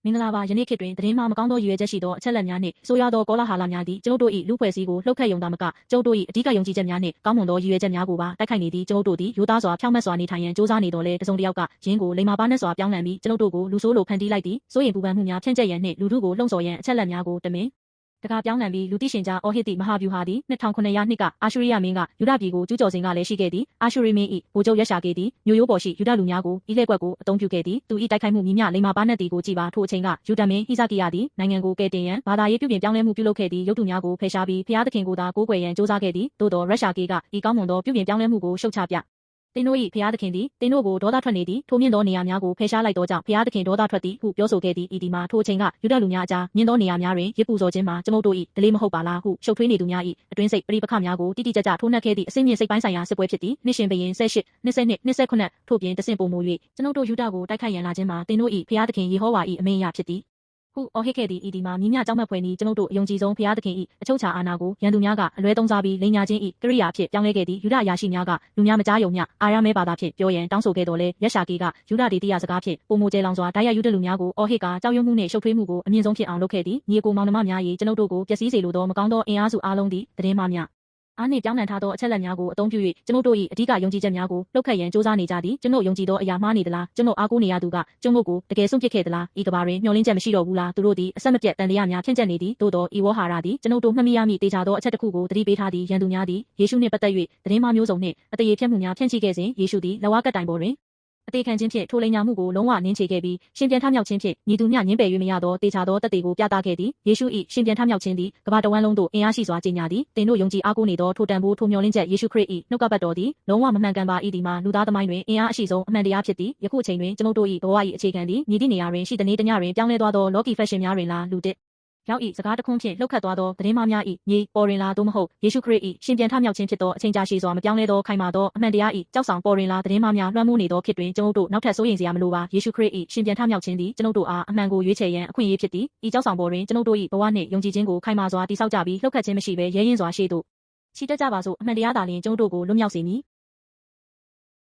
မင်္ဂလာပါယနေ့ခေတ်တွင်သတင်းမှာမကောင်းသောရည်ရွယ်ချက်ရှိသောအချက်အလက်များနှင့်ဆိုးရွားသောကောလာဟလများသည်ကျွန်ုပ်တို့၏လူဖွဲ့စည်းကိုလှုပ်ခတ်ယုံသာမကကျွန်ုပ်တို့၏အဓိကယုံကြည်ချက်များနှင့်ကောင်းမွန်သောရည်ရွယ်ချက်များကိုပါတိုက်ခိုက်နေသည်ကျွန်ုပ်တို့သည်ရိုးသားစွာဖြောင့်မတ်စွာနေထိုင်ရန်စ조사နေတော်လဲတစုံတစ်ယောက်ကယင်းကိုလိမ္မာပါနှင့်စွာပြောင်းလဲပြီးကျွန်ုပ်တို့ကိုလူဆိုးလိုဖန်တီးလိုက်သည်စိုးရိမ်ပူပန်မှုများဖြန့်ကျက်ရန်နှင့်လူထုကိုလှုံ့ဆော်ရန်အချက်အလက်များကိုတမင်တကားပြောင်းလဲပြီးလူသိရှင်ကြားအော်ဟစ်သည့်မဟာဗျူဟာသည်2900နှစ်ကအာရှုရိယမင်းကယူဒပြည်ကိုကျူးကျော်စဉ်ကလည်းရှိခဲ့သည်အာရှုရိမင်း၏ဗိုလ်ချုပ်ရက်ရှာကေသည်မြို့ရိုးပေါ်ရှိယူဒလူများကိုဤလှည့်ကွက်ကိုအသုံးပြုခဲ့သည်သူ၏တိုက်ခိုက်မှုမြမြလိမ္မာပါနှင့်သည်ကိုကြည်ပါထိုအချိန်ကယူဒမင်းဟိဇကိယသည်နိုင်ငံကိုကယ်တင်ရန်ဘာသာရေးပြုပြင်ပြောင်းလဲမှုပြုလုပ်ခဲ့သည့်ရုပ်တုများကိုဖယ်ရှားပြီးဖျားသခင်ကိုသာကိုးကွယ်ရန်စ조사ခဲ့သည်သို့သောရက်ရှာကေကဤကောင်းမွန်သောပြုပြင်ပြောင်းလဲမှုကိုရှုတ်ချပြတင်းတို့၏ဖျားသခင်သည်တင်းတို့ကိုဒေါသထွက်နေသည်ထိုမြင့်သောနေရာများကိုဖယ်ရှားလိုက်သောကြောင့်ဖျားသခင်ဒေါသထွက်သည်ဟုပြောဆိုခဲ့သည်ဤဒီမှာထိုအချိန်ကယူဒလူများအကြားမြင့်သောနေရာများတွင်ရစ်ပူဇော်ခြင်းမှာကျွန်ုပ်တို့၏ဒလေးမဟုတ်ပါလားဟုရှုပ်ထွေးနေသူများ၏အတွင်းစိတ်ပရိပခများကိုတိတိကျကျထိုးနှက်ခဲ့သည့်အစင်းမြင့်စိတ်ပိုင်းဆိုင်ရာစစ်ပွဲဖြစ်သည်နှစ်ရှင်ဘရင်18 22 29ထို့ပြင်တဆင့်ပုံမူ၍ကျွန်ုပ်တို့ယူဒကိုတိုက်ခိုက်ရန်လာခြင်းမှာတင်းတို့၏ဖျားသခင်ယေဟောဝါ၏အမိန့်အရဖြစ်သည်ဟုအော်ဟစ်ခဲ့သည့်ဤဒီမှာမြင်းမြကြောက်မက်ဖွယ်နီကျွန်ုပ်တို့အယုံကြည်ဆုံးဖျားသခင်၏အချုပ်ချာအာဏာကိုရန်သူများကအလွဲသုံးစားပြီးလိန်ညာခြင်း၏ကရိယာအဖြစ်ပြောင်းလဲခဲ့သည့်ယူဒအရာရှိများကလူများမကြားယုံမျှအာရမဲဘာသာဖြင့်ပြောရန်တောင်းဆိုခဲ့တော်လဲရက်ရှာကေကယူဒဒေသရစကားဖြင့်ပုံမကျဲလောင်စွာတိုက်ရိုက်ယူဒလူများကိုအော်ဟစ်ကကြောက်ရွံ့မှုနှင့်ရှုပ်ထွေးမှုကိုအမြင့်ဆုံးဖြစ်အောင်လုပ်ခဲ့သည်ညီအကိုမောင်နှမများ၏ကျွန်ုပ်တို့ကိုပျက်စီးစေလိုသောမကောင်းသောအင်အားစုအားလုံးသည်သတင်းမှားများအားနှင့်ပြောင်းလဲထားသောအချက်အလက်များကိုအသုံးပြု၍ကျွန်ုပ်တို့၏အဓိကယုံကြည်ချက်များကိုလှုပ်ခတ်ရန်စ조사နေကြသည်ကျွန်ုပ်ယုံကြည်သောအရာမှားနေသလားကျွန်ုပ်အားကိုးနေရသူကကျွန်ုပ်ကိုတကယ်ဆုံးဖြတ်ခဲ့သလားဤကဘာတွင်မျှော်လင့်ချက်မရှိတော့ဘူးလားသူတို့သည်အဆက်မပြတ်တန်တရားများဖြန့်ကျက်နေသည်သို့သောဤဝေါဟာရသည်ကျွန်ုပ်တို့မှတ်မိရမည့်တေချာသောအချက်တစ်ခုကိုသတိပေးထားသည်ရန်သူများသည်ယေရှုနှင့်ပတ်သက်၍သတင်းမှားမျိုးစုံနှင့်အတရေဖြတ်မှုများဖြန့်ချိခဲ့စဉ်ယေရှုသည်လက်ဝါးကပ်တိုင်ပေါ်တွင်အသေးခံခြင်းဖြင့်ထိုလိမ်ညာမှုကိုလုံးဝနင်းချေခဲ့ပြီးရှင်ပြန်ထမြောက်ခြင်းဖြင့်ညီသူမျှညင်းပယ်၍မရသောတေချာသောတသက်ကိုပြသခဲ့သည်ယေရှု၏ရှင်ပြန်ထမြောက်ခြင်းသည်ကမ္ဘာတဝန်းလုံးသို့အင်အားရှိစွာကြေညာသည်သင်တို့ယုံကြည်အားကိုးနေသောထိုတန်ဖိုးထိုမျှော်လင့်ချက်ယေရှုခရစ်၏နှုတ်ကပတ်တော်သည်လုံးဝမမှန်ကန်ပါ၏ဒီမှာလူသားသမိုင်းတွင်အင်အားအရှိဆုံးအမှန်တရားဖြစ်သည်ယခုအချိန်တွင်ကျွန်ုပ်တို့၏ဘဝ၏အခြေခံသည်မြည်သည့်နေရာတွင်ရှိသည်နေ့တညတွင်ပြောင်းလဲသွားသောလောကီဖက်ရှင်များတွင်လားလူတစ်ရောက်ဤစကားတခွန်းဖြင့်လှုပ်ခတ်သွားသောသတင်းမှားများ၏မြေပေါ်ရင်လားသို့မဟုတ်ယေရှုခရစ်၏ရှင်ပြန်ထမြောက်ခြင်းဖြစ်သောအချိန်ကြာရှည်စွာမပြောင်းလဲသောခိုင်မာသောအမှန်တရား၏ကြောက်ဆောင်ပေါ်ရင်လားသတင်းမှားများလွှမ်းမိုးနေသောခေတ်တွင်ကျွန်ုပ်တို့နောက်ထပ်စိုးရိမ်စရာမလိုပါယေရှုခရစ်၏ရှင်ပြန်ထမြောက်ခြင်းသည်ကျွန်ုပ်တို့အားအမှန်ကိုရွေးချယ်ရန်အခွင့်အရေးဖြစ်သည်ဤကြောက်ဆောင်ပေါ်တွင်ကျွန်ုပ်တို့၏ဘဝနှင့်ယုံကြည်ခြင်းကိုခိုင်မာစွာတည်ဆောက်ကြပြီးလှုပ်ခတ်ခြင်းမရှိဘဲရဲရင့်စွာရှေ့သို့ချီတက်ကြပါစို့အမှန်တရားသာလျှင်ကျွန်ုပ်တို့ကိုလွတ်မြောက်စေမည်